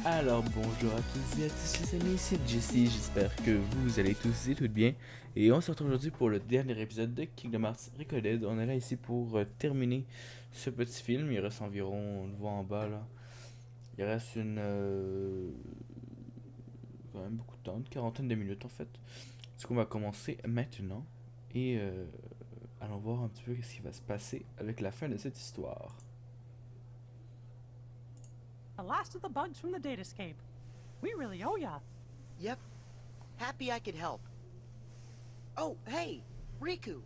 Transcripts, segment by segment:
Alors bonjour à tous et à tous les amis, c'est Jesse, j'espère que vous allez tous et toutes bien. Et on se retrouve aujourd'hui pour le dernier épisode de Kingdom Hearts Recoded. On est là ici pour terminer ce petit film, il reste environ, on le voit en bas là, il reste quand même beaucoup de temps, une quarantaine de minutes en fait. Du coup on va commencer maintenant et allons voir un petit peu ce qui va se passer avec la fin de cette histoire. The last of the bugs from the datascape. We really owe ya. Yep. Happy I could help. Oh, hey, Riku.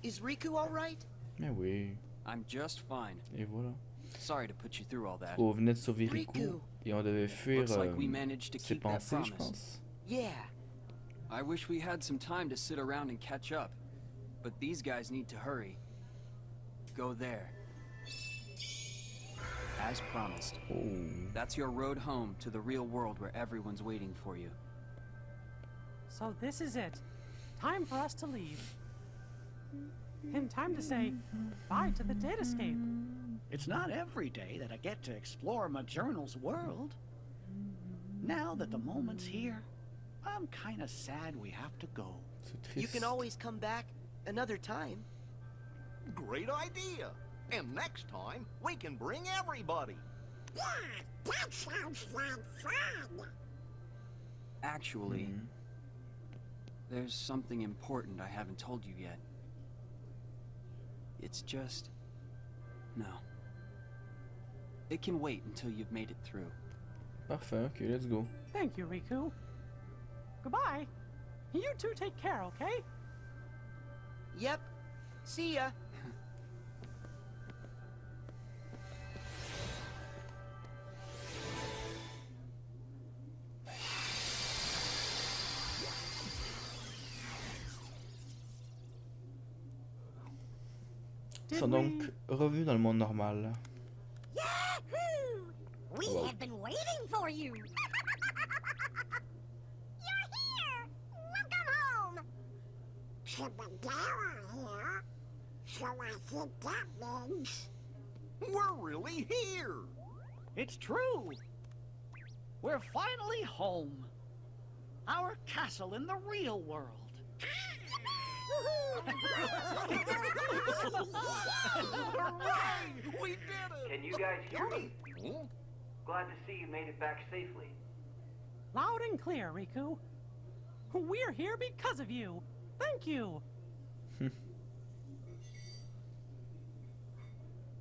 Is Riku all right? Mais oui, I'm just fine. et voilà. Sorry to put you through all that. On venait de sauver Riku Riku. et on devait fuir Looks like we managed to ses keep that pensées, je promise. pense. Yeah. I wish we had some time to sit around and catch up, but these guys need to hurry. Go there. As promised. Oh. That's your road home to the real world where everyone's waiting for you. So this is it. Time for us to leave. And time to say bye to the datascape. It's not every day that I get to explore my journal's world. Now that the moment's here, I'm kinda sad we have to go. C'est triste. You can always come back another time. Great idea! And next time, we can bring everybody! Yeah, that sounds like fun. Actually, there's something important I haven't told you yet. It's just... no. It can wait until you've made it through. Parfait, ok, let's go. Thank you, Riku. Goodbye. You two take care, okay? Yep. See ya. Ils sont donc revenus dans le monde normal. Yahoo! We Hello. have been waiting for you. You're here. Welcome home. To the gala here. So I think that means We're really here! It's true! We're finally home. Our castle in the real world. Hooray! We did it! Can you guys hear me? Huh? Glad to see you made it back safely. Loud and clear, Riku. We're here because of you. Thank you.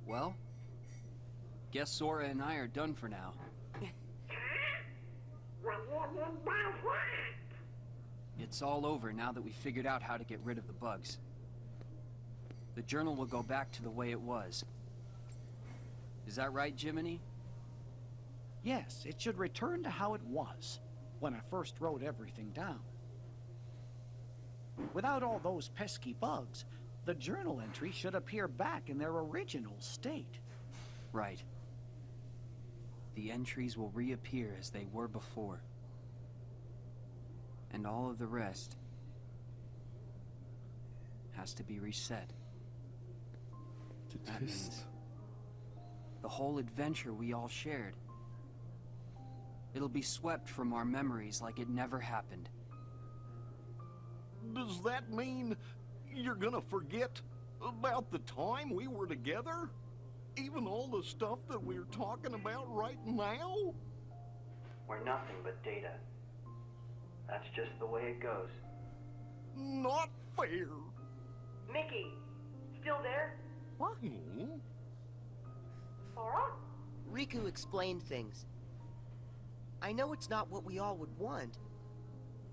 Well, guess Sora and I are done for now. what do you mean by that? It's all over now that we figured out how to get rid of the bugs. The journal will go back to the way it was. Is that right, Jiminy? Yes, it should return to how it was, when I first wrote everything down. Without all those pesky bugs, the journal entry should appear back in their original state. Right. The entries will reappear as they were before. And all of the rest has to be reset. C'est That triste. means the whole adventure we all shared. It'll be swept from our memories like it never happened. Does that mean you're gonna forget about the time we were together? Even all the stuff that we're talking about right now? We're nothing but data. That's just the way it goes. Not fair! Mickey, still there? What? Hmm? Sora? Riku explained things. I know it's not what we all would want.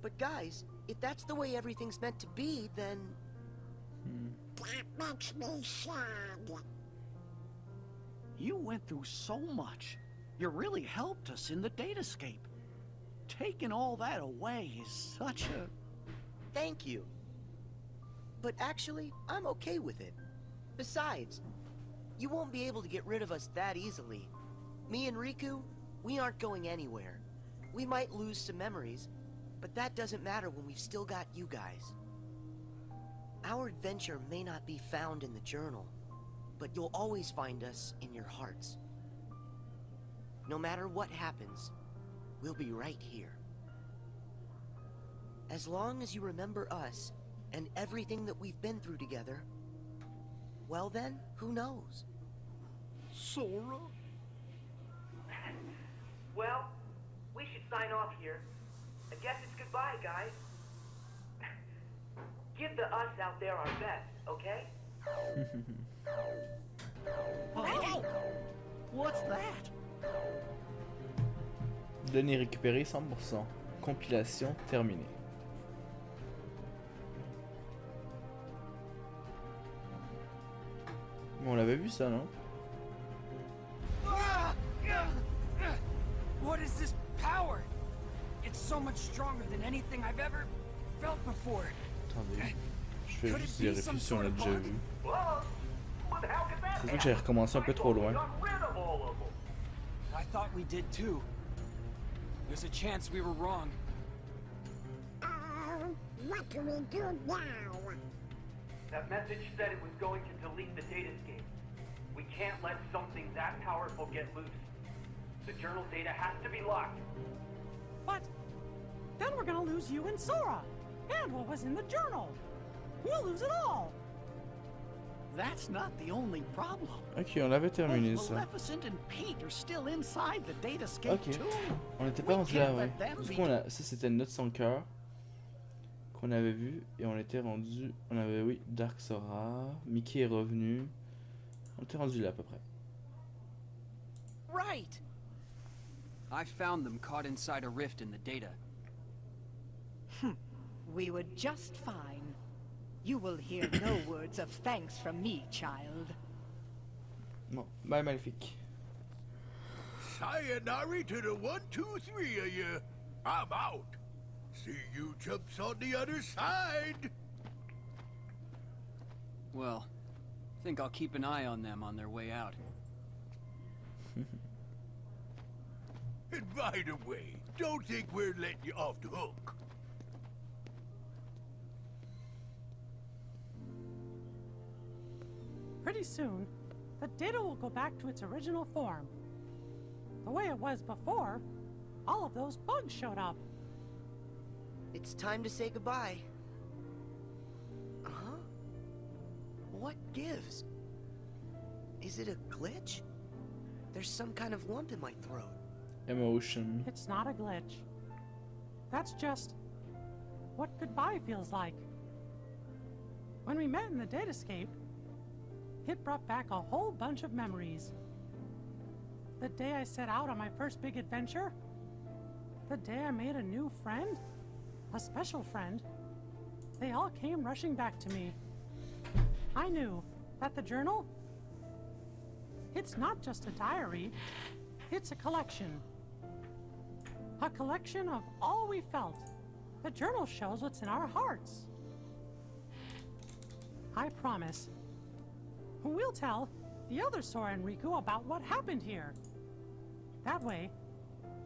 But guys, if that's the way everything's meant to be, then... That makes me sad. You went through so much. You really helped us in the datascape. Taking all that away is such a... Thank you. But actually, I'm okay with it. Besides, you won't be able to get rid of us that easily. Me and Riku, we aren't going anywhere. We might lose some memories, but that doesn't matter when we've still got you guys. Our adventure may not be found in the journal, but you'll always find us in your hearts. No matter what happens, we'll be right here. As long as you remember us and everything that we've been through together, well then, who knows? Sora? Well, we should sign off here. I guess it's goodbye, guys. Give the us out there our best, okay? Hey! What's that? Données récupérées 100%. Compilation terminée. On l'avait vu ça, non? What is this power? It's so much stronger than anything I've ever felt before. Attendez, je fais juste vérifier some si on sort l'a of déjà bug? vu. Whoa! What the hell could that C'est vrai que j'ai recommencé un peu trop loin. Got rid of all of them. I thought we did too. There's a chance we were wrong. What do we do now? That message said it was going to delete the datascape. We can't let something that powerful get loose. The journal data has to be locked. But then we're gonna lose you and Sora, and what was in the journal. We'll lose it all. That's not the only problem. Ok, on l'avait terminé Both ça. Maleficent and Pete are still inside the datascape Ok. too. On était pas rendu là, ouais. Du coup, ça c'était une note sans cœur qu'on avait vu et on était rendu. On avait, oui, Dark Sora. Mickey est revenu. On était rendu là à peu près. Right! I found them caught inside a rift in the data. We were just fine. You will hear no words of thanks from me, child. Bon, bye Maléfique. Sayonara to the 1, 2, 3 of you. I'm out. See you chumps on the other side. Well, I think I'll keep an eye on them on their way out. And by the way, don't think we're letting you off the hook. Pretty soon, the data will go back to its original form. The way it was before, all of those bugs showed up. It's time to say goodbye. Huh? What gives? Is it a glitch? There's some kind of lump in my throat. Emotion. It's not a glitch. That's just what goodbye feels like. When we met in the datascape, it brought back a whole bunch of memories. The day I set out on my first big adventure, the day I made a new friend, a special friend, they all came rushing back to me. I knew that the journal, it's not just a diary, it's a collection. A collection of all we felt. The journal shows what's in our hearts. I promise, we'll tell the other Sora and Riku about what happened here. That way,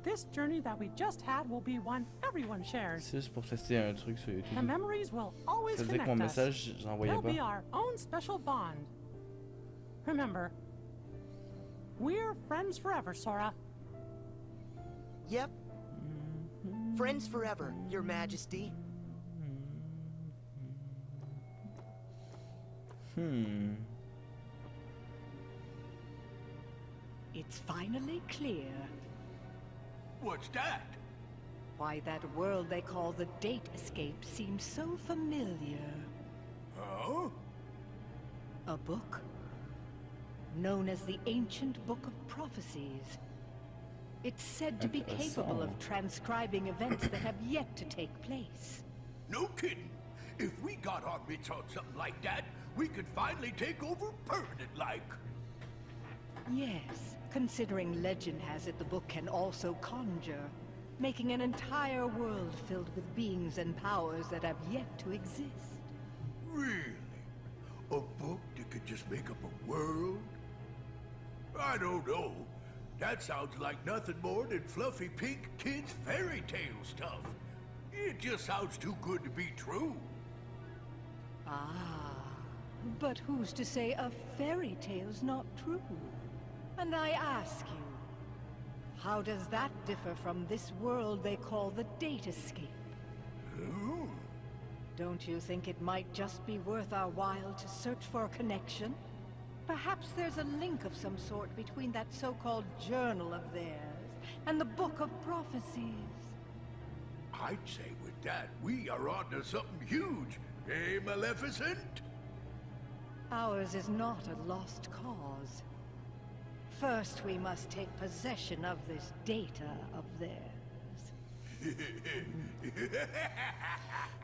this journey that we just had will be one everyone shares. C'est juste pour tester un truc sur The YouTube. memories will always Ça veut dire que mon connect us. message, j'en voyais They'll be pas. our own special bond. Remember, we're friends forever, Sora. Yep. Friends forever, Your Majesty. It's finally clear What's that? why that world they call the Date Escape seems so familiar. Huh? A book known as the Ancient Book of Prophecies. It's said to be capable of transcribing events that have yet to take place. No kidding. If we got our mitts on something like that, we could finally take over permanent-like. Yes, considering legend has it the book can also conjure, making an entire world filled with beings and powers that have yet to exist. Really? A book that could just make up a world? I don't know. That sounds like nothing more than fluffy pink kids' fairy tale stuff. It just sounds too good to be true. Ah, but who's to say a fairy tale's not true? And I ask you, How does that differ from this world they call the Datascape? Oh. Don't you think it might just be worth our while to search for a connection? Perhaps there's a link of some sort between that so-called journal of theirs and the Book of Prophecies. I'd say with that, we are onto something huge. Eh, Maleficent? Ours is not a lost cause. First, we must take possession of this data of theirs.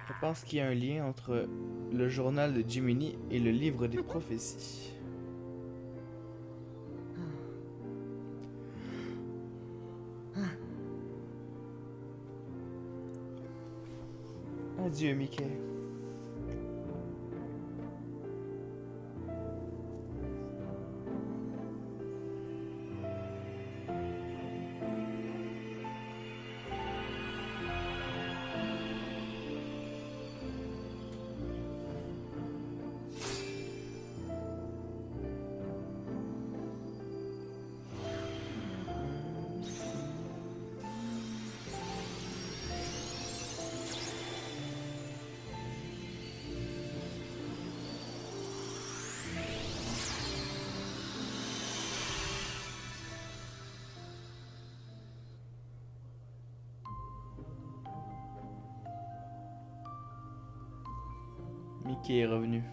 Je pense qu'il y a un lien entre le journal de Jiminy et le livre des prophéties. Adieu, Mickey. Mickey est revenu.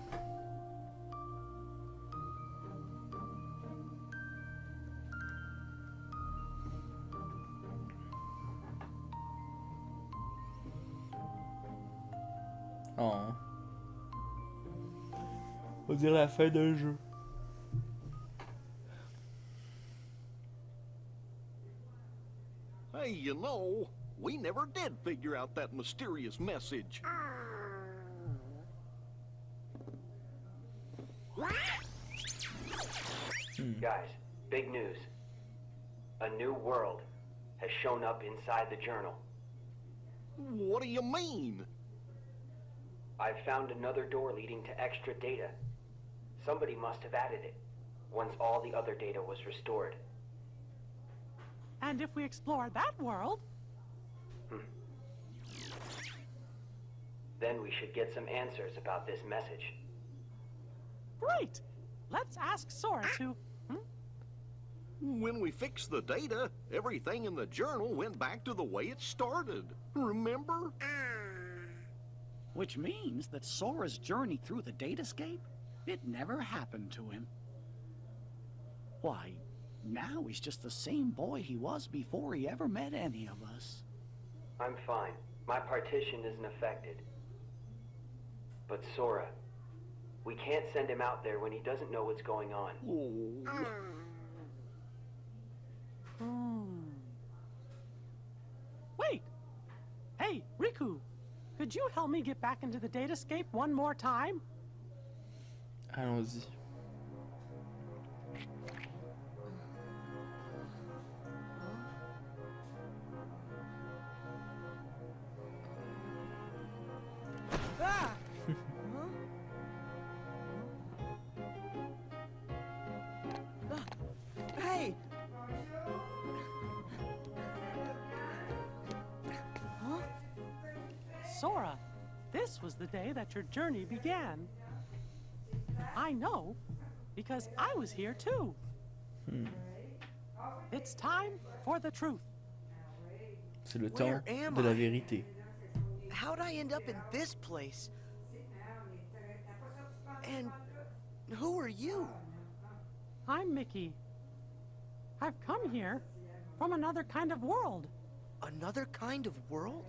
Oh. On dirait la fin d'un jeu. Hey, you know, we never did figure out that mysterious message. Guys, big news. A new world has shown up inside the journal. What do you mean? I've found another door leading to extra data. Somebody must have added it, once all the other data was restored. And if we explore that world... Then we should get some answers about this message. Great! Let's ask Sora to... When we fixed the data, everything in the journal went back to the way it started. Remember? Which means that Sora's journey through the Datascape, it never happened to him. Why, now he's just the same boy he was before he ever met any of us. I'm fine. My partition isn't affected. But Sora, we can't send him out there when he doesn't know what's going on. Oh. Wait! Hey, Riku! Could you help me get back into the Datascape one more time? Allons-y. Ah! Hey! Sora, this was the day that your journey began. I know, because I was here too. It's time for the truth. C'est le Where temps am de la I? vérité. How'd I end up in this place? And who are you? I'm Mickey. I've come here from another kind of world. Another kind of world?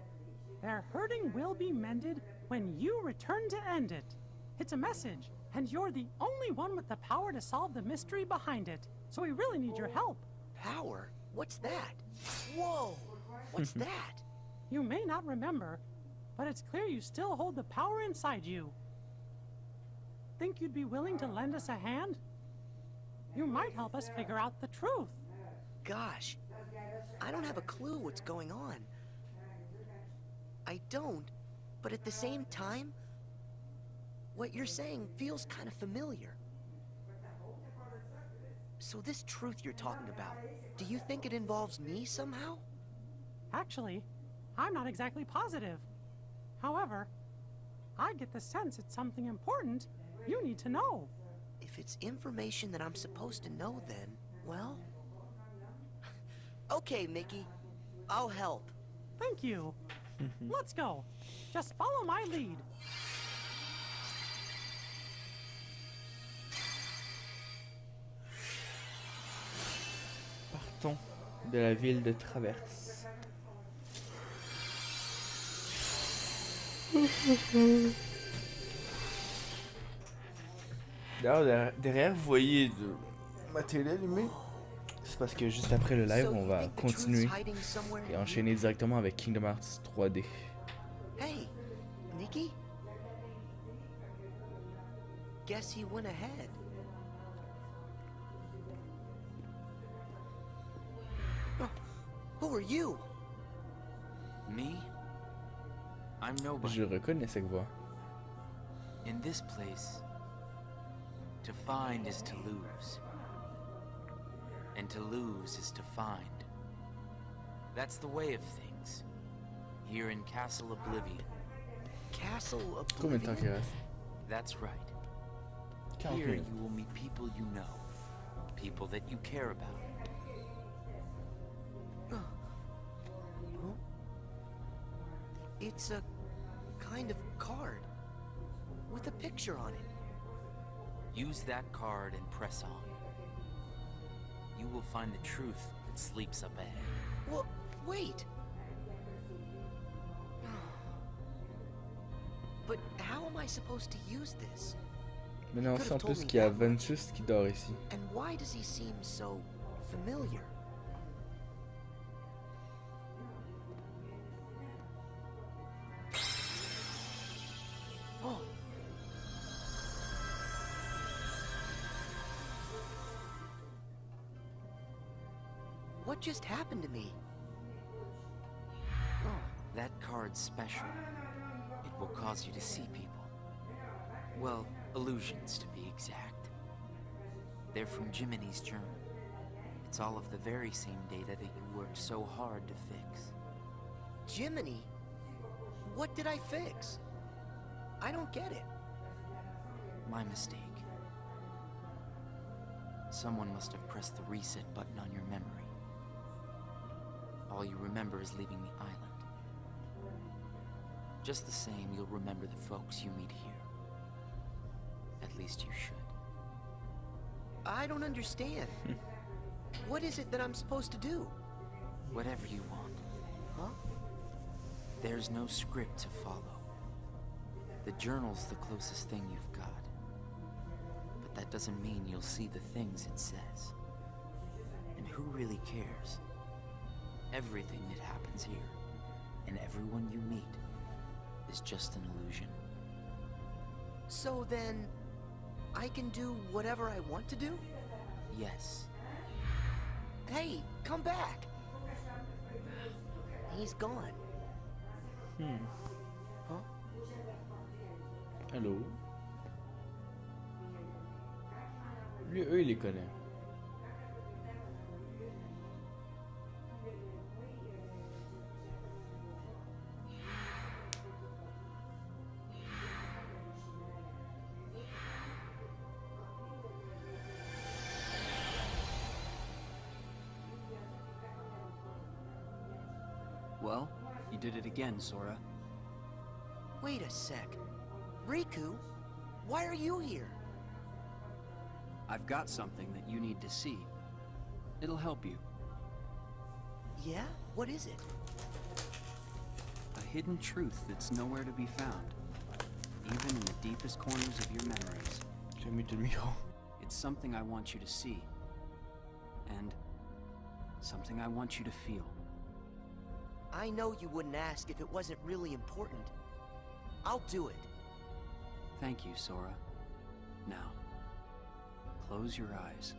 Their hurting will be mended when you return to end it. It's a message, and you're the only one with the power to solve the mystery behind it. So we really need your help. Power? What's that? Whoa! What's that? You may not remember, but it's clear you still hold the power inside you. Think you'd be willing to lend us a hand? You might help us figure out the truth. Gosh, I don't have a clue what's going on. I don't, but at the same time, what you're saying feels kind of familiar. So this truth you're talking about, do you think it involves me somehow? Actually, I'm not exactly positive. However, I get the sense it's something important you need to know. If it's information that I'm supposed to know, then, well... Okay, Mickey. I'll help. Thank you. Let's go. Just follow my lead. Partons de la ville de Traverse. D'ailleurs, derrière, vous voyez ma télé allumée. C'est parce que juste après le live, on va continuer et enchaîner directement avec Kingdom Hearts 3D. Hey, Nikki? Guess he went ahead. Oh, who are you? Me? I'm nobody. Je reconnais cette voix. In this place, to find is to lose. And to lose is to find. That's the way of things. Here in Castle Oblivion. Castle Combien de temps qu'il Oblivion? reste? That's right. 40 Here minutes. you will meet people you know. People that you care about. Huh? It's a kind of card with a picture on it. Use that card and press on. You will find the truth that sleeps up ahead. Well, wait. But how am I supposed to use this? Maintenant, on sait en plus qu'il y a Ventus qui dort ici. And why does he seem so familiar? Oh. What just happened to me? Oh, that card's special. It will cause you to see people. Well, illusions to be exact. They're from Jiminy's journal. It's all of the very same data that you worked so hard to fix. Jiminy? What did I fix? I don't get it. My mistake. Someone must have pressed the reset button on your memory. All you remember is leaving the island. Just the same, you'll remember the folks you meet here. At least you should. I don't understand. What is it that I'm supposed to do? Whatever you want. Huh? There's no script to follow. The journal's the closest thing you've got. But that doesn't mean you'll see the things it says. And who really cares? Everything that happens here, and everyone you meet, is just an illusion. So then, I can do whatever I want to do? Yes. Hey, come back! He's gone. Huh? Allô? Lui, eux, il les connaît. Well, you did it again, Sora. Wait a sec. Riku, why are you here? I've got something that you need to see. It'll help you. Yeah? What is it? A hidden truth that's nowhere to be found, even in the deepest corners of your memories. J'ai muté le micro. It's something I want you to see. And something I want you to feel. I know you wouldn't ask if it wasn't really important. I'll do it. Thank you, Sora. Now, close your eyes.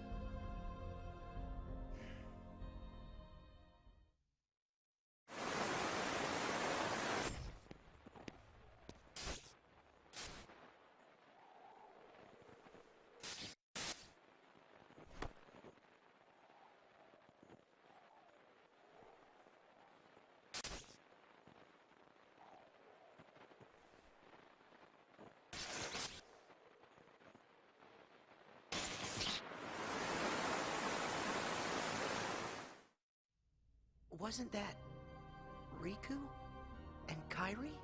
Wasn't that Riku and Kairi?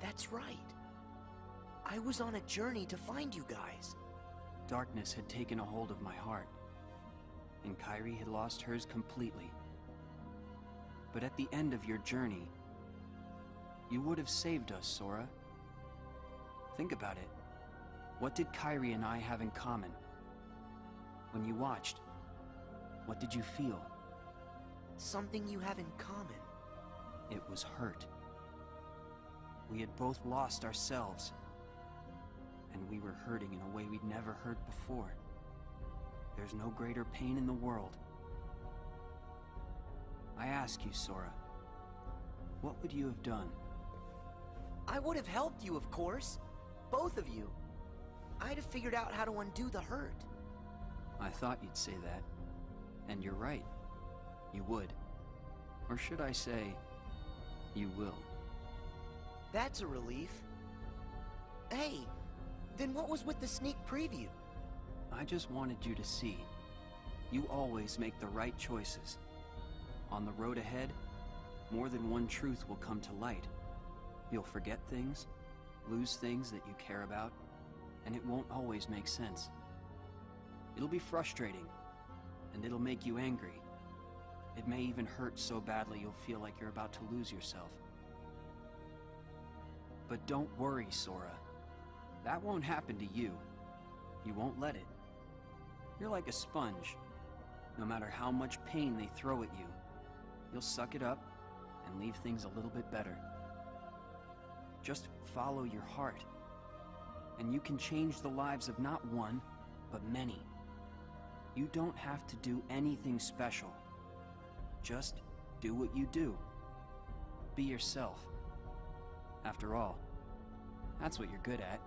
That's right. I was on a journey to find you guys. Darkness had taken a hold of my heart, and Kairi had lost hers completely. But at the end of your journey, you would have saved us, Sora. Think about it. What did Kairi and I have in common? When you watched, what did you feel? Something you have in common. It was hurt. We had both lost ourselves, and we were hurting in a way we'd never hurt before. There's no greater pain in the world. I ask you, Sora, what would you have done? I would have helped you, of course. Both of you. I'd have figured out how to undo the hurt. I thought you'd say that. And you're right. You would. Or should I say, you will. That's a relief. Hey, then what was with the sneak preview? I just wanted you to see. You always make the right choices. On the road ahead, more than one truth will come to light. You'll forget things, lose things that you care about, and it won't always make sense. It'll be frustrating, and it'll make you angry. It may even hurt so badly you'll feel like you're about to lose yourself. But don't worry, Sora. That won't happen to you. You won't let it. You're like a sponge. No matter how much pain they throw at you, you'll suck it up and leave things a little bit better. Just follow your heart, and you can change the lives of not one, but many. You don't have to do anything special. Just do what you do. Be yourself. After all, that's what you're good at.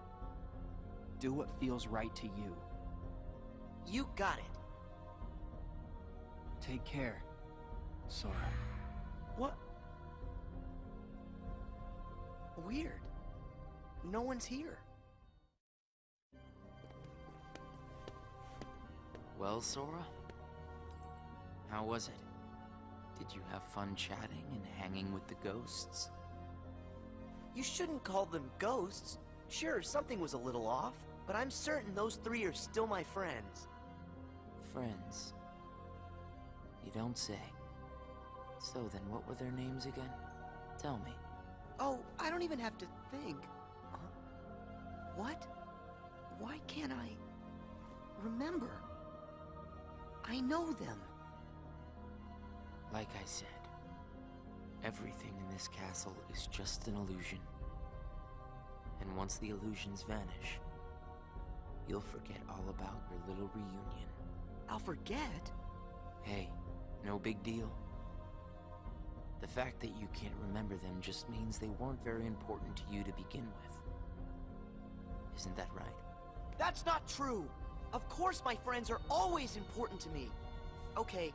Do what feels right to you. You got it. Take care, Sora. What? Weird. No one's here. Well, Sora? How was it? Did you have fun chatting and hanging with the ghosts? You shouldn't call them ghosts. Sure, something was a little off, but I'm certain those three are still my friends. Friends? You don't say. So then what were their names again? Tell me. Oh, I don't even have to think. What? Why can't I remember? I know them. Like I said, everything in this castle is just an illusion. And once the illusions vanish, you'll forget all about your little reunion. I'll forget? Hey, no big deal. The fact that you can't remember them just means they weren't very important to you to begin with. Isn't that right? That's not true! Of course my friends are always important to me. Okay,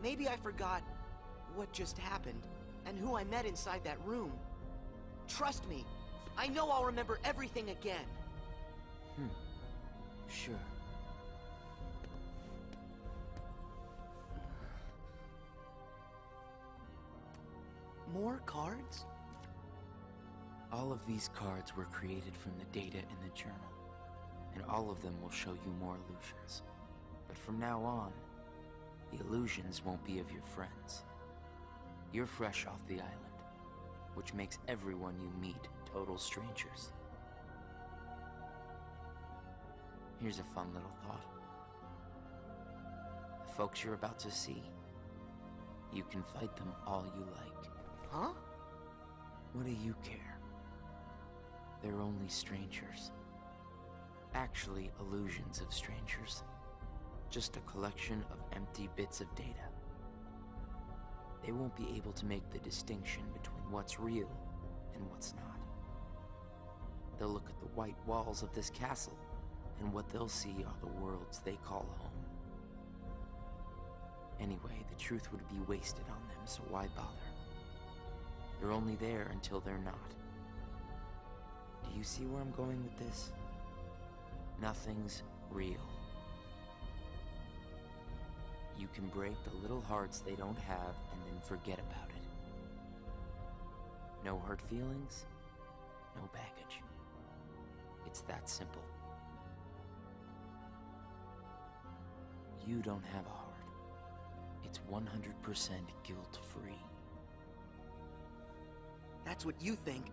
maybe I forgot what just happened and who I met inside that room. Trust me, I know I'll remember everything again. Sure. More cards? All of these cards were created from the data in the journal, and all of them will show you more illusions. But from now on, the illusions won't be of your friends. You're fresh off the island, which makes everyone you meet total strangers. Here's a fun little thought. The folks you're about to see, you can fight them all you like. Huh? What do you care? They're only strangers. Actually, illusions of strangers. Just a collection of empty bits of data. They won't be able to make the distinction between what's real and what's not. They'll look at the white walls of this castle, and what they'll see are the worlds they call home. Anyway, the truth would be wasted on them, so why bother? They're only there until they're not. Do you see where I'm going with this? Nothing's real. You can break the little hearts they don't have and then forget about it. No hurt feelings, no baggage. It's that simple. You don't have a heart. It's 100% guilt-free. That's what you think.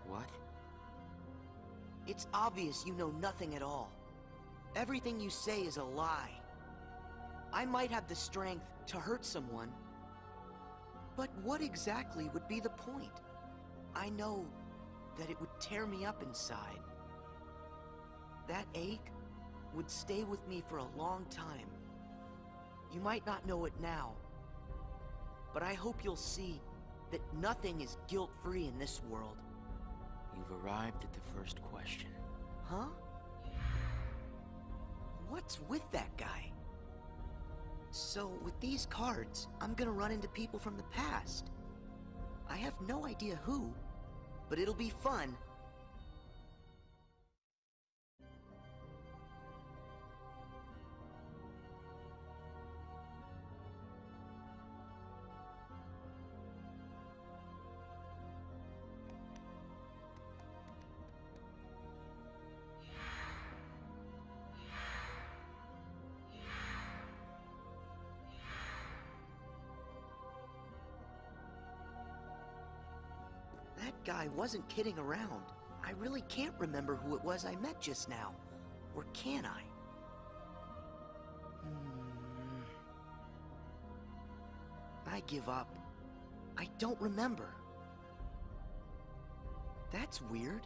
What? It's obvious you know nothing at all. Everything you say is a lie. I might have the strength to hurt someone, but what exactly would be the point? I know that it would tear me up inside. That ache would stay with me for a long time. You might not know it now, but I hope you'll see that nothing is guilt-free in this world. You've arrived at the first question. Huh? What's with that guy? So, with these cards, I'm gonna run into people from the past. I have no idea who, but it'll be fun. That guy wasn't kidding around. I really can't remember who it was I met just now. Or can I? I give up. I don't remember. That's weird.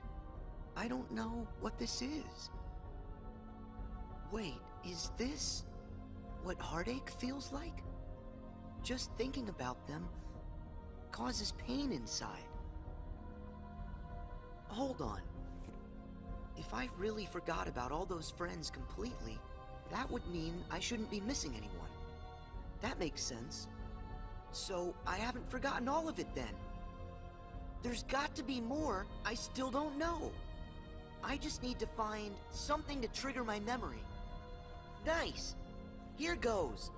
I don't know what this is. Wait, is this what heartache feels like? Just thinking about them causes pain inside. Hold on. If I really forgot about all those friends completely, that would mean I shouldn't be missing anyone. That makes sense. So I haven't forgotten all of it then. There's got to be more I still don't know. I just need to find something to trigger my memory. Nice! Here goes!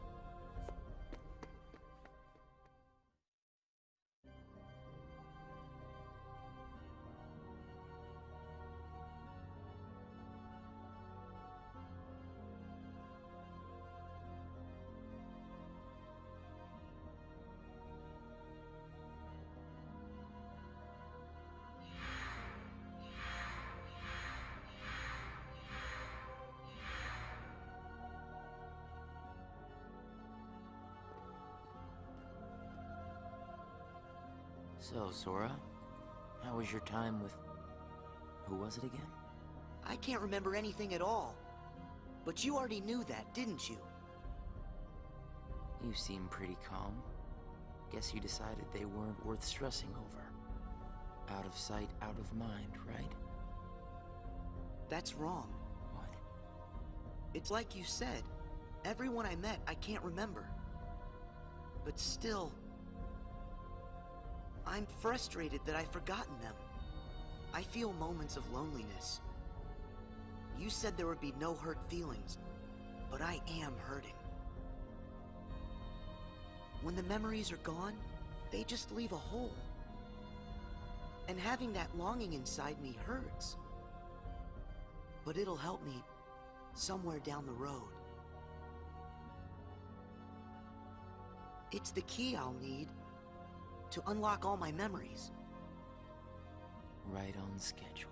So, Sora, how was your time with... who was it again? I can't remember anything at all. But you already knew that, didn't you? You seem pretty calm. Guess you decided they weren't worth stressing over. Out of sight, out of mind, right? That's wrong. What? It's like you said. Everyone I met, I can't remember. But still... I'm frustrated that I've forgotten them. I feel moments of loneliness. You said there would be no hurt feelings, but I am hurting. When the memories are gone, they just leave a hole. And having that longing inside me hurts. But it'll help me somewhere down the road. It's the key I'll need to unlock all my memories. Right on schedule.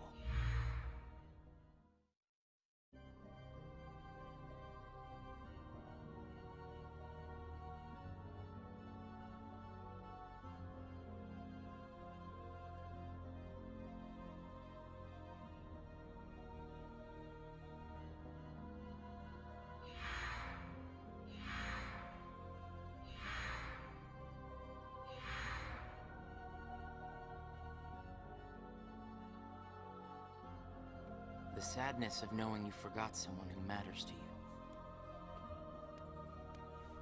The sadness of knowing you forgot someone who matters to you.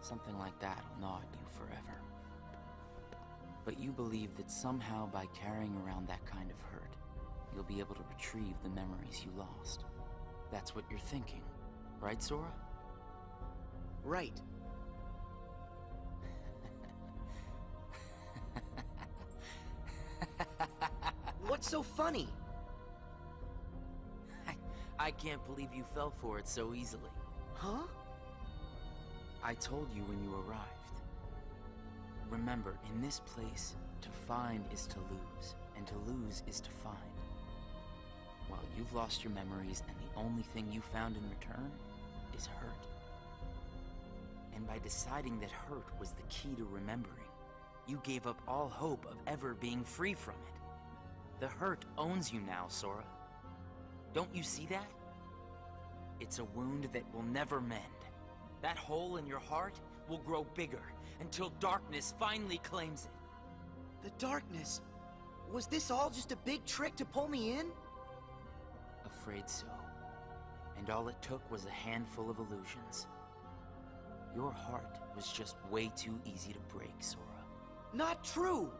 Something like that will gnaw at you forever. But you believe that somehow by carrying around that kind of hurt, you'll be able to retrieve the memories you lost. That's what you're thinking, right, Sora? Right. What's so funny? I can't believe you fell for it so easily. Huh? I told you when you arrived. Remember, in this place, to find is to lose, and to lose is to find. Well, you've lost your memories, and the only thing you found in return is hurt. And by deciding that hurt was the key to remembering, you gave up all hope of ever being free from it. The hurt owns you now, Sora. Don't you see that? It's a wound that will never mend. That hole in your heart will grow bigger until darkness finally claims it. The darkness? Was this all just a big trick to pull me in? Afraid so. And all it took was a handful of illusions. Your heart was just way too easy to break, Sora. Not true!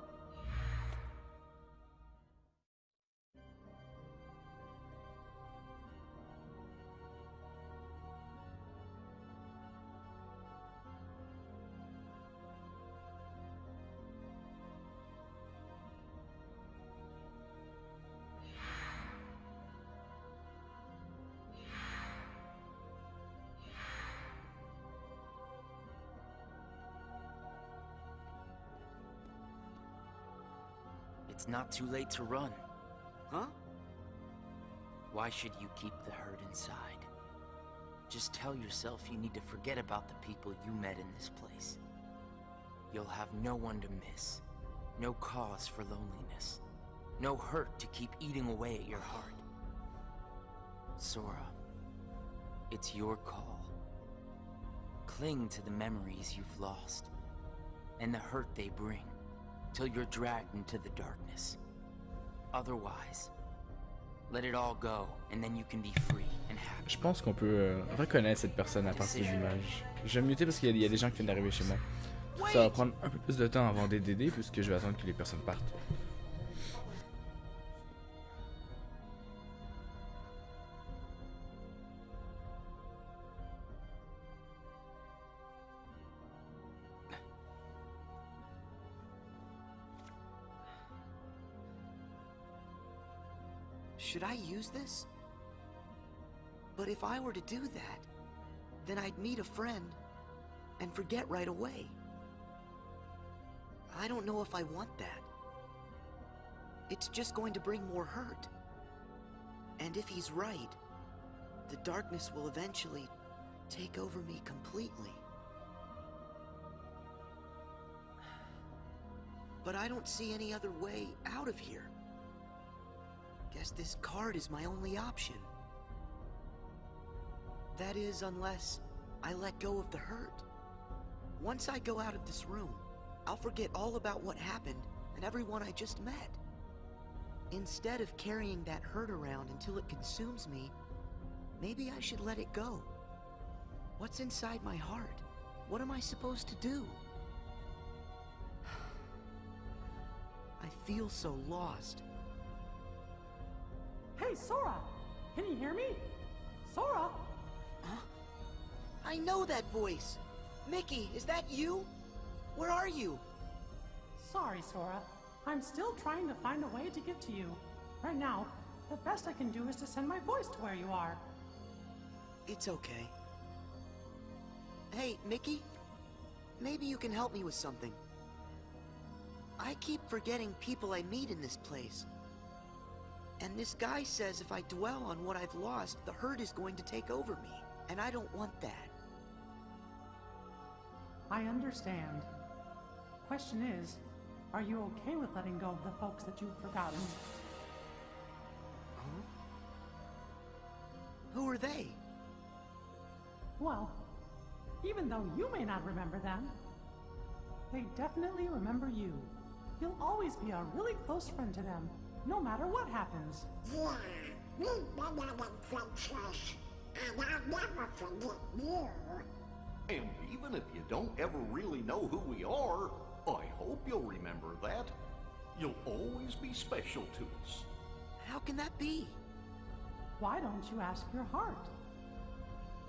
It's not too late to run. Huh? Why should you keep the hurt inside? Just tell yourself you need to forget about the people you met in this place. You'll have no one to miss, no cause for loneliness, no hurt to keep eating away at your heart. Sora, it's your call. Cling to the memories you've lost, and the hurt they bring, till you're dragged into the darkness. Otherwise, let it all go, and then you can be free and happy. Je pense qu'on peut reconnaître cette personne à partir de l'image. Je vais me muter parce qu'il y a des gens qui viennent d'arriver chez moi. Ça va prendre un peu plus de temps avant d'aider puisque je vais attendre que les personnes partent. Should I use this? But if I were to do that, then I'd meet a friend and forget right away. I don't know if I want that. It's just going to bring more hurt. And if he's right, the darkness will eventually take over me completely. But I don't see any other way out of here. Guess this card is my only option. That is, unless I let go of the hurt. Once I go out of this room, I'll forget all about what happened and everyone I just met. Instead of carrying that hurt around until it consumes me, maybe I should let it go. What's inside my heart? What am I supposed to do? I feel so lost. Hey, Sora! Can you hear me? Sora? Huh? I know that voice! Mickey, is that you? Where are you? Sorry, Sora. I'm still trying to find a way to get to you. Right now, the best I can do is to send my voice to where you are. It's okay. Hey, Mickey? Maybe you can help me with something. I keep forgetting people I meet in this place. And this guy says if I dwell on what I've lost, the hurt is going to take over me. And I don't want that. I understand. Question is, are you okay with letting go of the folks that you've forgotten? Huh? Who are they? Well, even though you may not remember them, they definitely remember you. You'll always be a really close friend to them, no matter what happens. Yeah, we've been on adventures, and I'll never forget you. And even if you don't ever really know who we are, I hope you'll remember that. You'll always be special to us. How can that be? Why don't you ask your heart?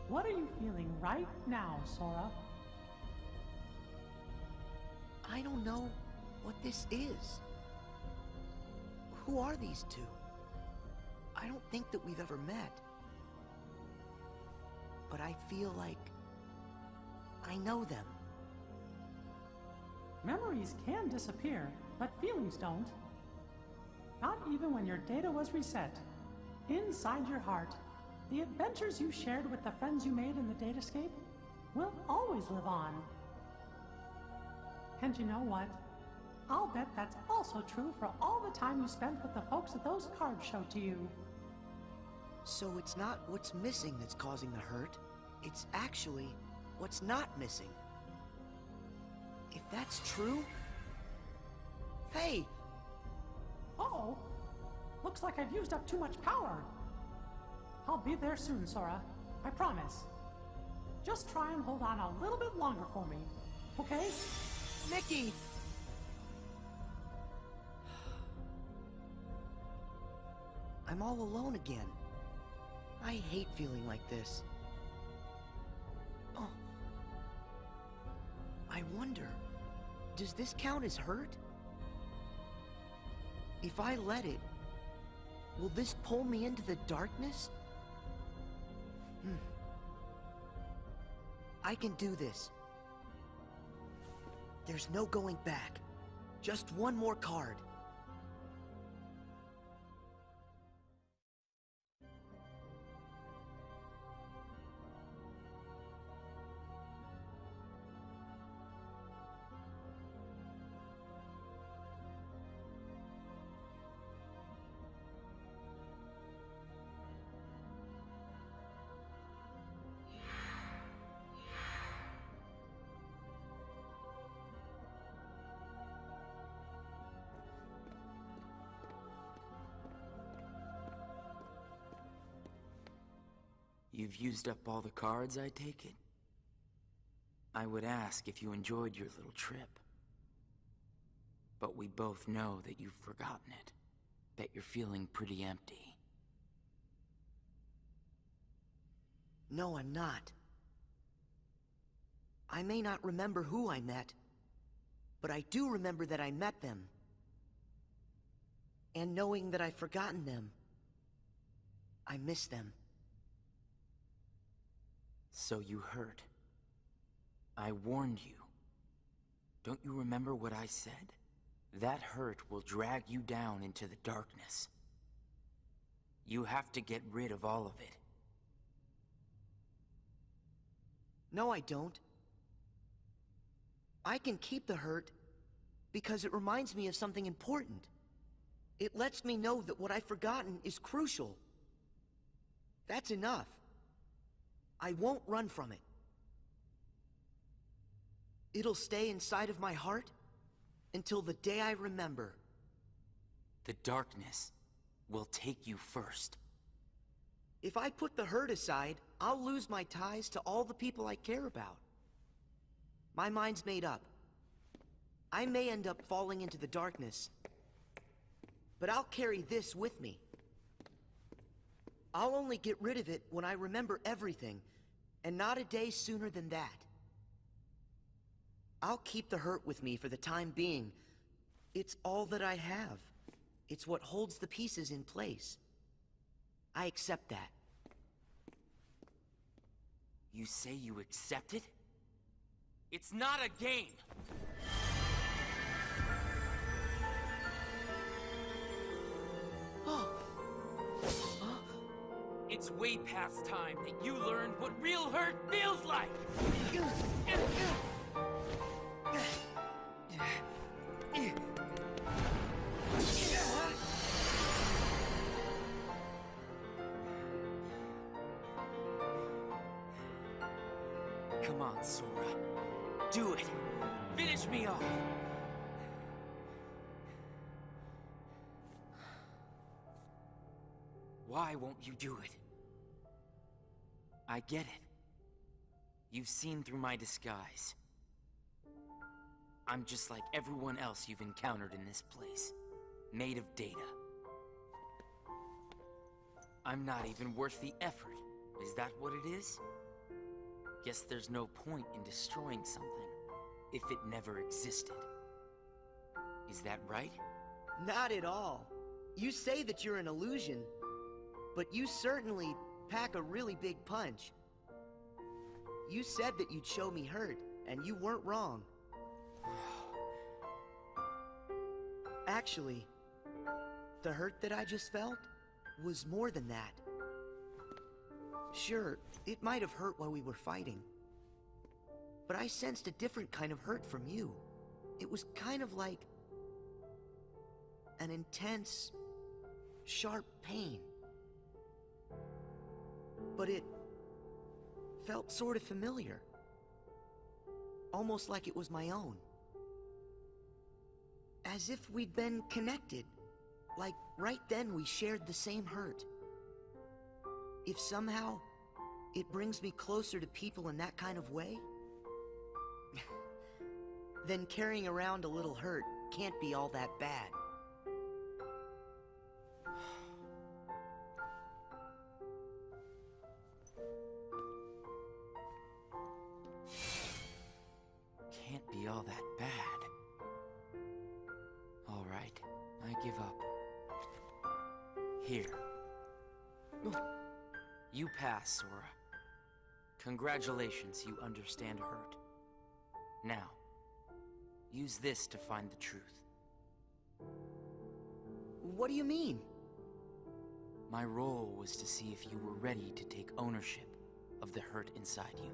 What are you feeling right now, Sora? I don't know what this is. Who are these two? I don't think that we've ever met. But I feel like I know them. Memories can disappear, but feelings don't. Not even when your data was reset. Inside your heart, the adventures you shared with the friends you made in the datascape will always live on. And you know what? I'll bet that's also true for all the time you spent with the folks that those cards showed to you. So it's not what's missing that's causing the hurt. It's actually what's not missing. If that's true... Hey! Uh-oh! Looks like I've used up too much power. I'll be there soon, Sora. I promise. Just try and hold on a little bit longer for me, okay? Mickey! I'm all alone again. I hate feeling like this. Oh. I wonder, does this count as hurt? If I let it, will this pull me into the darkness? I can do this. There's no going back. Just one more card. You've used up all the cards, I take it? I would ask if you enjoyed your little trip. But we both know that you've forgotten it. Bet you're feeling pretty empty. No, I'm not. I may not remember who I met, but I do remember that I met them. And knowing that I've forgotten them, I miss them. So you heard. I warned you. Don't you remember what I said? That hurt will drag you down into the darkness. You have to get rid of all of it. No, I don't. I can keep the hurt because it reminds me of something important. It lets me know that what I've forgotten is crucial. That's enough. I won't run from it. It'll stay inside of my heart until the day I remember. The darkness will take you first. If I put the hurt aside, I'll lose my ties to all the people I care about. My mind's made up. I may end up falling into the darkness, but I'll carry this with me. I'll only get rid of it when I remember everything, and not a day sooner than that. I'll keep the hurt with me for the time being. It's all that I have. It's what holds the pieces in place. I accept that. You say you accept it? It's not a game! It's way past time that you learned what real hurt feels like! Come on, Sora. Do it! Finish me off! Why won't you do it? I get it. You've seen through my disguise. I'm just like everyone else you've encountered in this place. Made of data. I'm not even worth the effort. Is that what it is? Guess there's no point in destroying something if it never existed. Is that right? Not at all. You say that you're an illusion, but you certainly pack a really big punch. You said that you'd show me hurt, and you weren't wrong. Actually, the hurt that I just felt was more than that. Sure, it might have hurt while we were fighting, but I sensed a different kind of hurt from you. It was kind of like an intense, sharp pain. But it felt sort of familiar. Almost like it was my own. As if we'd been connected. Like right then we shared the same hurt. If somehow it brings me closer to people in that kind of way, then carrying around a little hurt can't be all that bad. Can't be all that bad. All right, I give up. Here. You pass, Sora. Congratulations, you understand hurt. Now, use this to find the truth. What do you mean? My role was to see if you were ready to take ownership of the hurt inside you.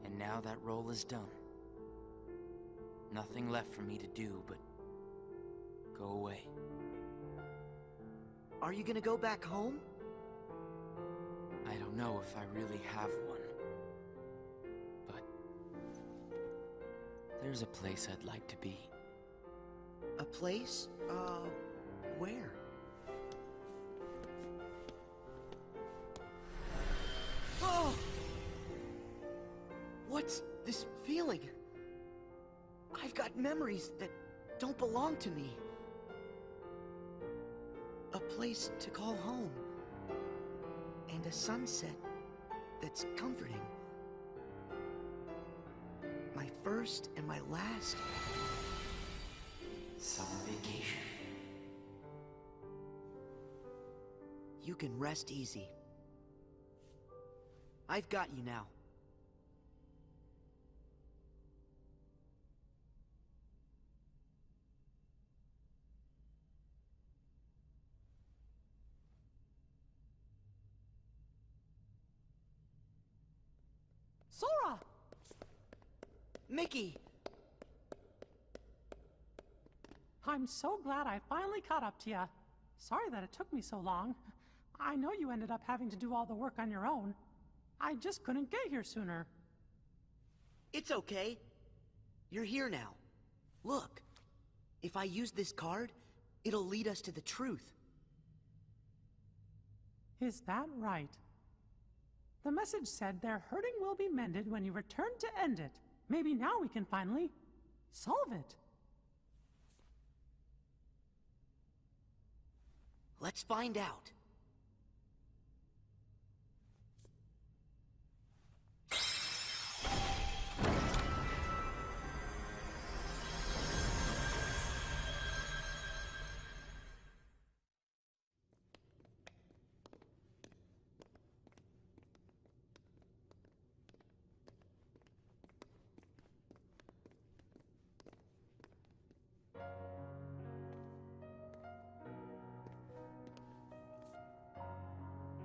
And now that role is done. Nothing left for me to do but go away. Are you gonna go back home? I don't know if I really have one. But there's a place I'd like to be. A place? Where? Oh! What's this feeling? I've got memories that don't belong to me. A place to call home. And a sunset that's comforting. My first and my last summer vacation. You can rest easy. I've got you now. Sora! Mickey! I'm so glad I finally caught up to you. Sorry that it took me so long. I know you ended up having to do all the work on your own. I just couldn't get here sooner. It's okay. You're here now. Look. If I use this card, it'll lead us to the truth. Is that right? The message said their hurting will be mended when you return to end it. Maybe now we can finally solve it. Let's find out.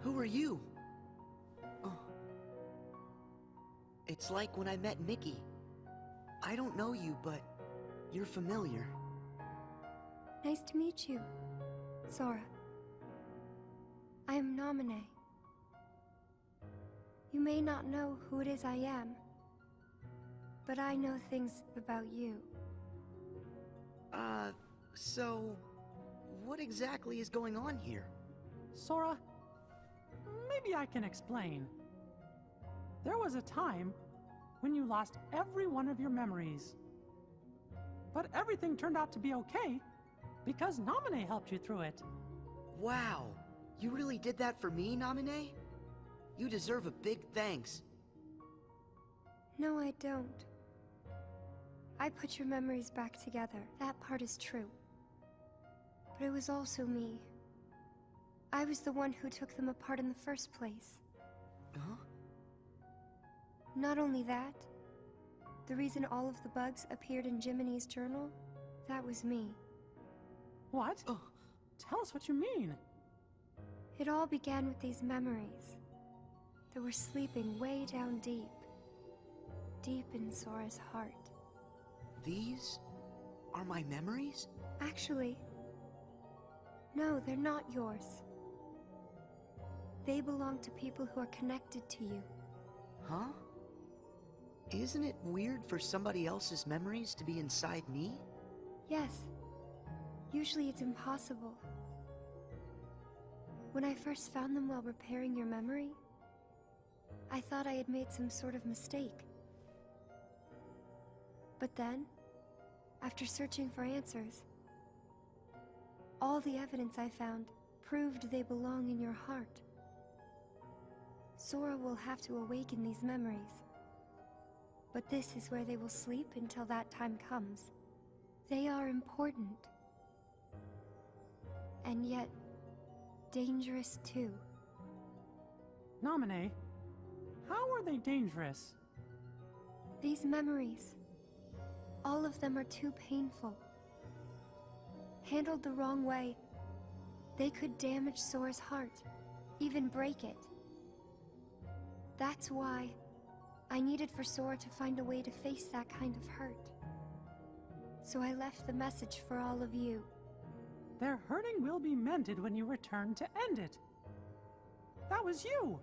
Who are you? Oh. It's like when I met Mickey. I don't know you, but you're familiar. Nice to meet you, Sora. I am Naminé. You may not know who it is I am, but I know things about you. So what exactly is going on here? Sora, maybe I can explain. There was a time when you lost every one of your memories. But everything turned out to be okay because Naminé helped you through it. Wow, you really did that for me, Naminé? You deserve a big thanks. No, I don't. I put your memories back together. That part is true. But it was also me. I was the one who took them apart in the first place. Huh? Not only that, the reason all of the bugs appeared in Jiminy's journal, that was me. What? Tell us what you mean. It all began with these memories that were sleeping way down deep. Deep in Sora's heart. These are my memories? Actually, no, they're not yours. They belong to people who are connected to you. Huh? Isn't it weird for somebody else's memories to be inside me? Yes. Usually it's impossible. When I first found them while repairing your memory, I thought I had made some sort of mistake. But then, after searching for answers, all the evidence I found proved they belong in your heart. Sora will have to awaken these memories. But this is where they will sleep until that time comes. They are important. And yet, dangerous too. Nominee, how are they dangerous? These memories, all of them are too painful. Handled the wrong way, they could damage Sora's heart, even break it. That's why I needed for Sora to find a way to face that kind of hurt. So I left the message for all of you. Their hurting will be mended when you return to end it. That was you!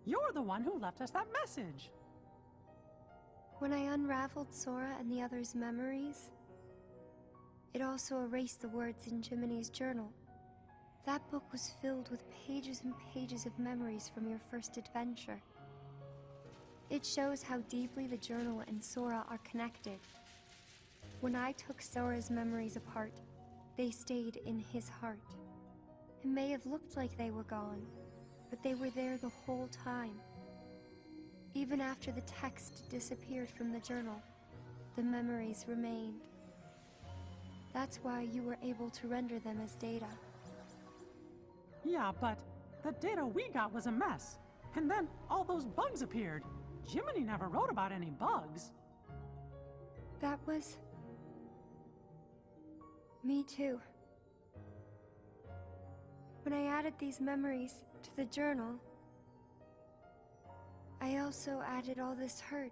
You're the one who left us that message! When I unraveled Sora and the others' memories, it also erased the words in Jiminy's journal. That book was filled with pages and pages of memories from your first adventure. It shows how deeply the journal and Sora are connected. When I took Sora's memories apart, they stayed in his heart. It may have looked like they were gone, but they were there the whole time. Even after the text disappeared from the journal, the memories remained. That's why you were able to render them as data. Yeah, but the data we got was a mess. And then all those bugs appeared. Jiminy never wrote about any bugs. That was... me too. When I added these memories to the journal, I also added all this hurt.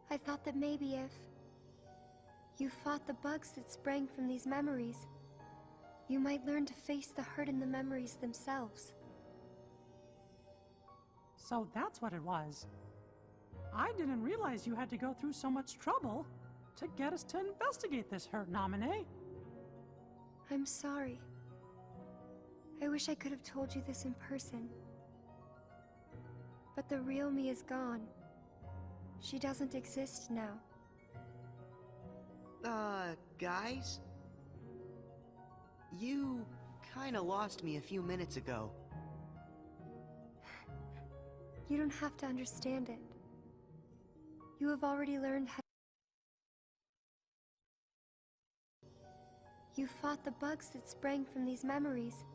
I thought that maybe if you fought the bugs that sprang from these memories, you might learn to face the hurt in the memories themselves. So that's what it was. I didn't realize you had to go through so much trouble to get us to investigate this hurt, Nominee. I'm sorry. I wish I could have told you this in person. But the real me is gone. She doesn't exist now. Guys? You kinda lost me a few minutes ago. You don't have to understand it. You have already learned how... You fought the bugs that sprang from these memories.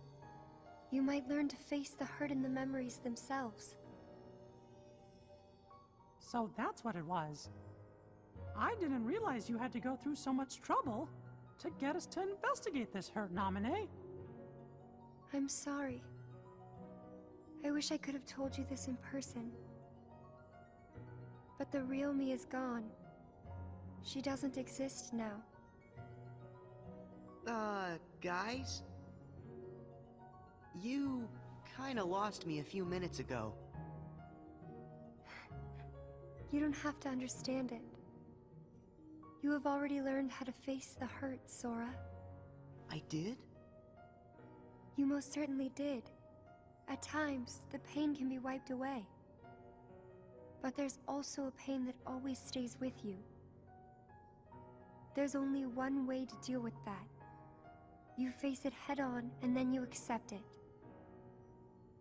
You might learn to face the hurt in the memories themselves. So that's what it was. I didn't realize you had to go through so much trouble to get us to investigate this hurt, Nominee. I'm sorry. I wish I could have told you this in person. But the real me is gone. She doesn't exist now. Guys? You kinda lost me a few minutes ago. You don't have to understand it. You have already learned how to face the hurt, Sora. I did? You most certainly did. At times, the pain can be wiped away. But there's also a pain that always stays with you. There's only one way to deal with that. You face it head-on, and then you accept it.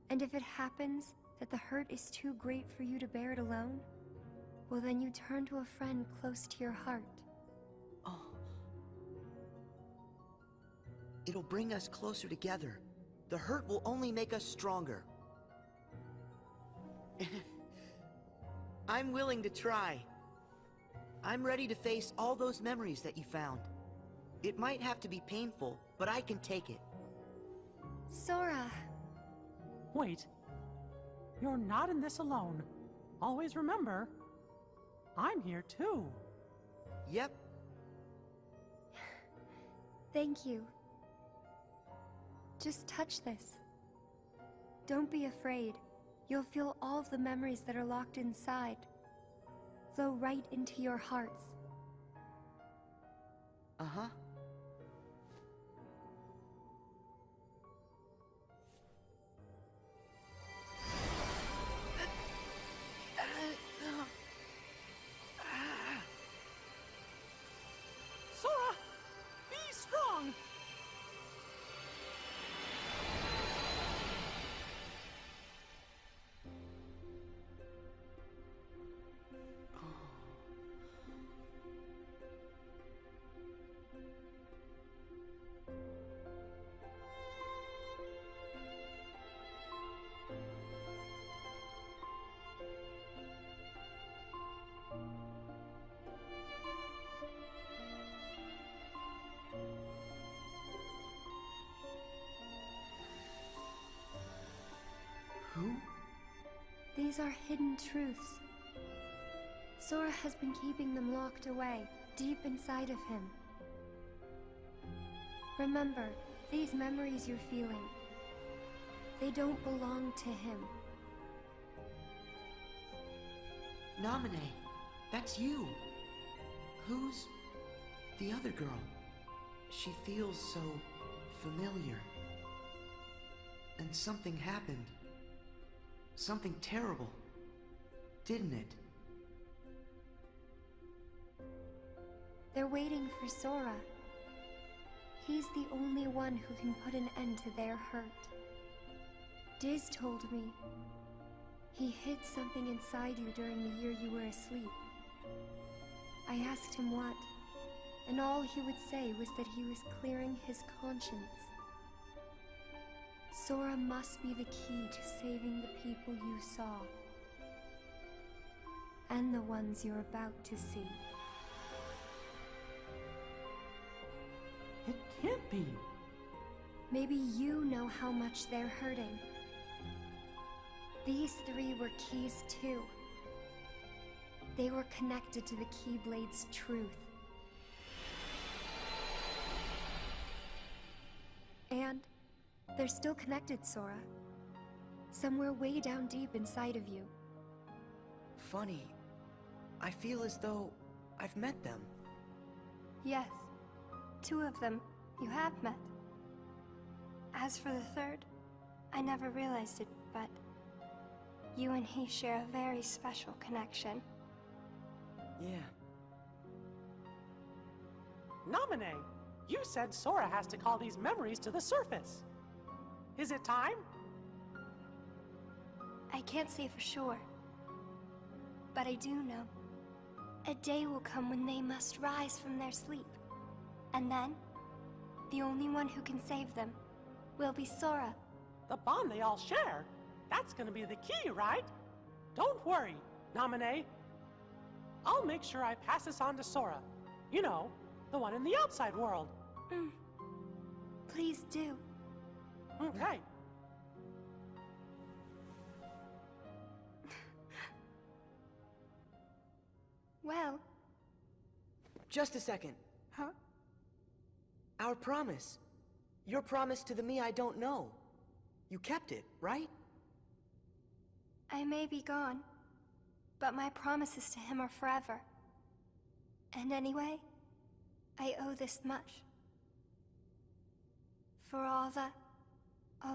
And if it happens that the hurt is too great for you to bear it alone, well then you turn to a friend close to your heart. Oh. It'll bring us closer together. The hurt will only make us stronger. I'm willing to try. I'm ready to face all those memories that you found. It might have to be painful, but I can take it. Sora! Wait. You're not in this alone. Always remember, I'm here too. Yep. Thank you. Just touch this. Don't be afraid. You'll feel all of the memories that are locked inside flow right into your hearts. Uh-huh. Sora, be strong! Who? These are hidden truths. Sora has been keeping them locked away, deep inside of him. Remember, these memories you're feeling, they don't belong to him. Naminé, that's you. Who's the other girl? She feels so familiar. And something happened. Something terrible, didn't it? They're waiting for Sora. He's the only one who can put an end to their hurt. Diz told me he hid something inside you during the year you were asleep. I asked him what, and all he would say was that he was clearing his conscience. Sora must be the key to saving the people you saw. And the ones you're about to see. It can't be. Maybe you know how much they're hurting. These three were keys too. They were connected to the Keyblade's truth. And they're still connected, Sora. Somewhere way down deep inside of you. Funny. I feel as though I've met them. Yes, 2 of them you have met. As for the third, I never realized it, but you and he share a very special connection. Yeah. Naminé, you said Sora has to call these memories to the surface. Is it time? I can't say for sure, but I do know. A day will come when they must rise from their sleep. And then, the only one who can save them will be Sora. The bond they all share? That's gonna be the key, right? Don't worry, Naminé. I'll make sure I pass this on to Sora. You know, the one in the outside world. Please do. Okay. Well... Just a second. Huh? Our promise. Your promise to the me I don't know. You kept it, right? I may be gone, but my promises to him are forever. And anyway, I owe this much. For all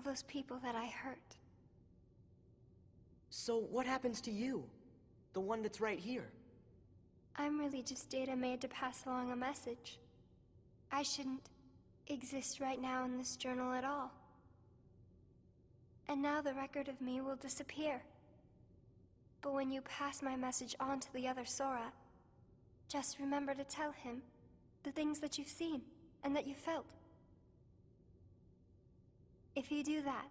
those people that I hurt. So what happens to you? The one that's right here? I'm really just data made to pass along a message. I shouldn't exist right now in this journal at all. And now the record of me will disappear. But when you pass my message on to the other Sora, just remember to tell him the things that you've seen and that you felt. If you do that,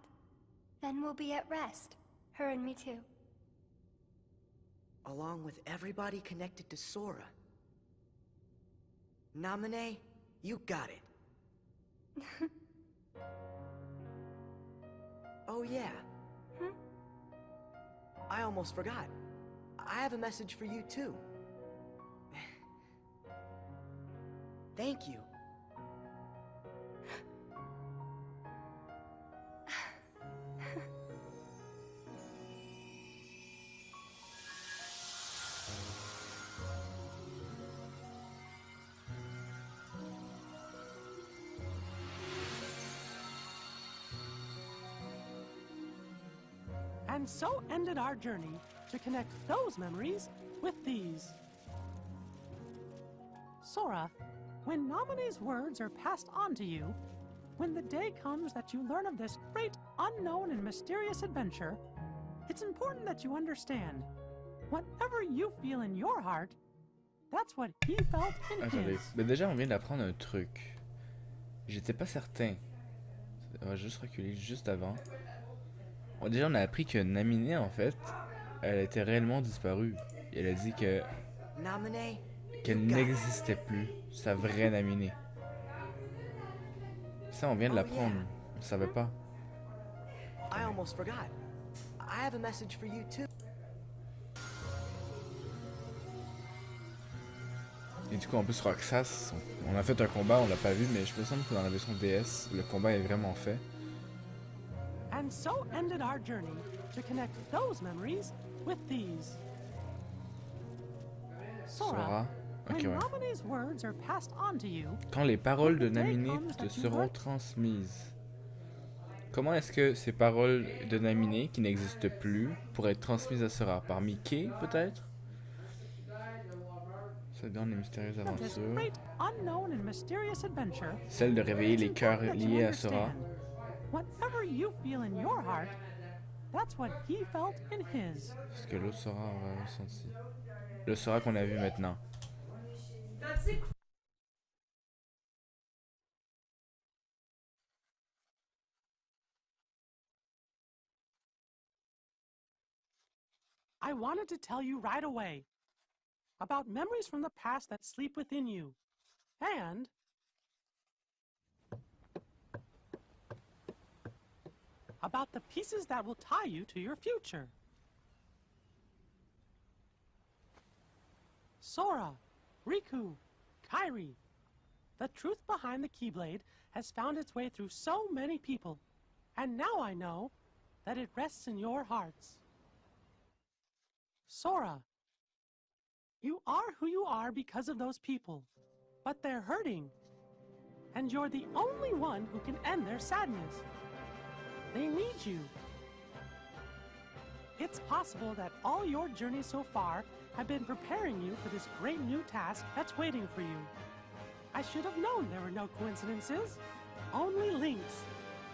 then we'll be at rest. Her and me too. Along with everybody connected to Sora. Namine, you got it. Oh yeah. I almost forgot. I have a message for you too. Thank you. And so ended our journey to connect those memories with these. Sora, when Nomine's words are passed on to you, when the day comes that you learn of this great, unknown, and mysterious adventure, it's important that you understand, whatever you feel in your heart, that's what he felt in Attendez, his. mais déjà on vient d'apprendre un truc. J'étais pas certain. On va juste reculer juste avant. Bon, déjà on a appris que Naminé en fait, elle était réellement disparue. Et elle a dit que qu'elle n'existait plus, sa vraie Naminé. Ça on vient de l'apprendre, on savait pas. I almost forgot. I have a message for you too. Et du coup en plus Roxas, on a fait un combat, on l'a pas vu, mais je me semble que dans la version DS, le combat est vraiment fait. And so ended our journey to connect those memories with these. Sora. Ok, when ouais. Nomine's words are passed on to you, Quand les paroles de the day Naminé comes te that you seront learn- transmises. Comment est-ce que ces paroles de Naminé, qui n'existent plus, pourraient être transmises à Sora? Par Mickey, peut-être? Cette grande et mystérieuse of this aventure. great, unknown, and mysterious adventure, Celle de réveiller les cœurs that you liés à Sora. understand, whatever you feel in your heart, that's what he felt in his. Ce que l'autre Sora aura ressenti. Le Sora qu'on a vu maintenant. I wanted to tell you right away about memories from the past that sleep within you, and about the pieces that will tie you to your future. Sora, Riku, Kairi, the truth behind the Keyblade has found its way through so many people, and now I know that it rests in your hearts. Sora, you are who you are because of those people, but they're hurting, and you're the only one who can end their sadness. They need you. It's possible that all your journeys so far have been preparing you for this great new task that's waiting for you. I should have known there were no coincidences, only links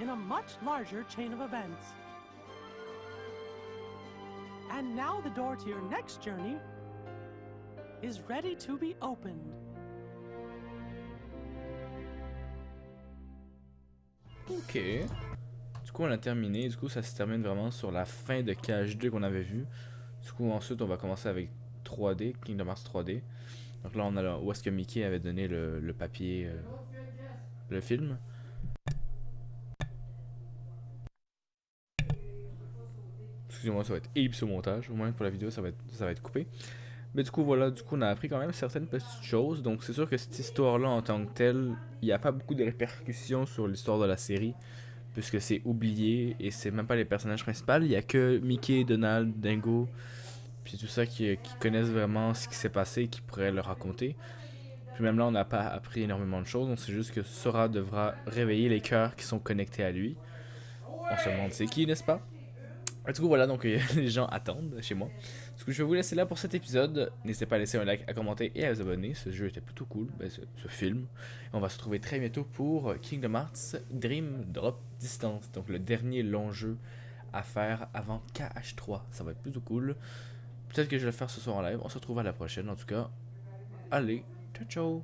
in a much larger chain of events. And now the door to your next journey is ready to be opened. Ok. Du coup on a terminé, du coup ça se termine vraiment sur la fin de KH2 qu'on avait vu. Du coup ensuite on va commencer avec 3D, Kingdom Hearts 3D. Donc là on a là où est-ce que Mickey avait donné le papier, le film. Excusez-moi, ça va être ellipse au montage, au moins pour la vidéo ça va être coupé. Mais du coup voilà, du coup on a appris quand même certaines petites choses. Donc c'est sûr que cette histoire-là en tant que telle, il n'y a pas beaucoup de répercussions sur l'histoire de la série. Puisque c'est oublié et c'est même pas les personnages principaux. Il y a que Mickey, Donald, Dingo, puis tout ça qui connaissent vraiment ce qui s'est passé et qui pourraient le raconter. Puis même là on n'a pas appris énormément de choses. Donc c'est juste que Sora devra réveiller les cœurs qui sont connectés à lui. On se demande c'est qui, n'est-ce pas? Et du coup voilà, donc les gens attendent chez moi. Du coup je vais vous laisser là pour cet épisode. N'hésitez pas à laisser un like, à commenter et à vous abonner. Ce jeu était plutôt cool, ce film. Et on va se retrouver très bientôt pour Kingdom Hearts Dream Drop Distance. Donc le dernier long jeu à faire avant KH3. Ça va être plutôt cool. Peut-être que je vais le faire ce soir en live. On se retrouve à la prochaine en tout cas. Allez, ciao ciao.